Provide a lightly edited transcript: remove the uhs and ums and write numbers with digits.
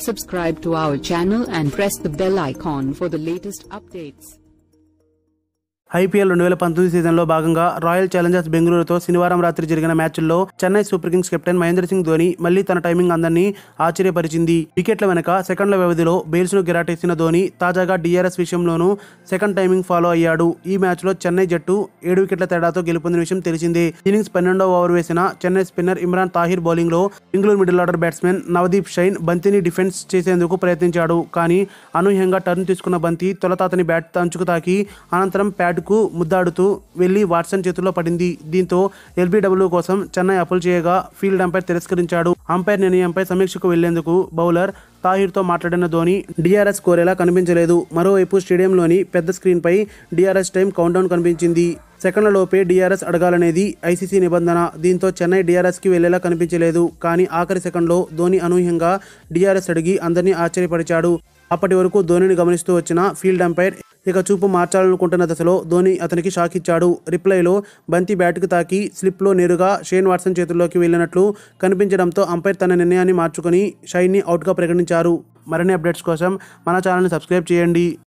Subscribe to our channel and press the bell icon for the latest updates. IPL 2019 సీజన్లో భాగంగా royal Challengers బెంగళూరుతో శనివారం రాత్రి జరిగిన మ్యాచ్ల్లో Chennai Super Kings captain Mahendra Singh Dhoni మళ్లీ తన టైమింగ్ అందరినీ ఆశ్చర్యపరిచింది. వికెట్ల వెనక సెకండ్ల వ్యవధిలో బెయిల్స్ను గిరాటేసిన ధోని తాజాగా డిఆర్ఎస్ విషయంలోనూ సెకండ్ టైమింగ్ ఫాలో అయ్యాడు. ఈ మ్యాచ్లో చెన్నై జట్టు 7 వికెట్ల తేడాతో గెలుపొందిన విషయం తెలిసిందే. ఇన్నింగ్స్ 12వ ఓవర్ వేసిన చెన్నై స్పిన్నర్ ఇమ్రాన్ తాహిర్ బౌలింగ్లో Bengaluru middle order batsmen Navdeep Saini బంతిని డిఫెన్స్ చేసేందుకు ప్రయత్నించాడు. కానీ అనూహ్యంగా టర్న్ తీసుకున్న బంతి తొలుత అతని బ్యాట్ అంచుకు తాకి అనంతరం ప్యాడ్ కు ముద్దాడుతూ వెళ్లి వాట్సన్ చేతుల్లో పడింది. దీంతో ఎల్బీడబ్ల్యూ కోసం చెన్నై అప్పీల్ చేయగా ఫీల్డ్ అంపైర్ తిరస్కరించాడు. అంపైర్ నిర్ణయంపై సమీక్షకు వెళ్లేందుకు బౌలర్ తాహిర్తో మాట్లాడిన ధోని డిఆర్ఎస్ కోరేలా కనిపించలేదు. మరోవైపు స్టేడియంలోని పెద్ద స్క్రీన్పై డిఆర్ఎస్ టైం కౌంట్డౌన్ కనిపించింది. సెకండ్లలోపే డిఆర్ఎస్ అడగాలనేది ఐసీసీ నిబంధన. దీంతో చెన్నై డిఆర్ఎస్కి వెళ్లేలా కనిపించలేదు. కానీ ఆఖరి సెకండ్లో ధోని అనూహ్యంగా డిఆర్ఎస్ అడిగి అందరినీ ఆశ్చర్యపరిచాడు. అప్పటి వరకు ధోనిని గమనిస్తూ వచ్చిన ఫీల్డ్ అంపైర్ ఇక చూపు మార్చాలనుకుంటున్న దశలో ధోని అతనికి షాక్ ఇచ్చాడు. రిప్లైలో బంతి బ్యాట్కు తాకి స్లిప్లో నేరుగా షేన్ వాట్సన్ చేతుల్లోకి వెళ్లినట్లు కనిపించడంతో అంపైర్ తన నిర్ణయాన్ని మార్చుకుని షైన్ని అవుట్గా ప్రకటించారు. మరిన్ని అప్డేట్స్ కోసం మన ఛానల్ని సబ్స్క్రైబ్ చేయండి.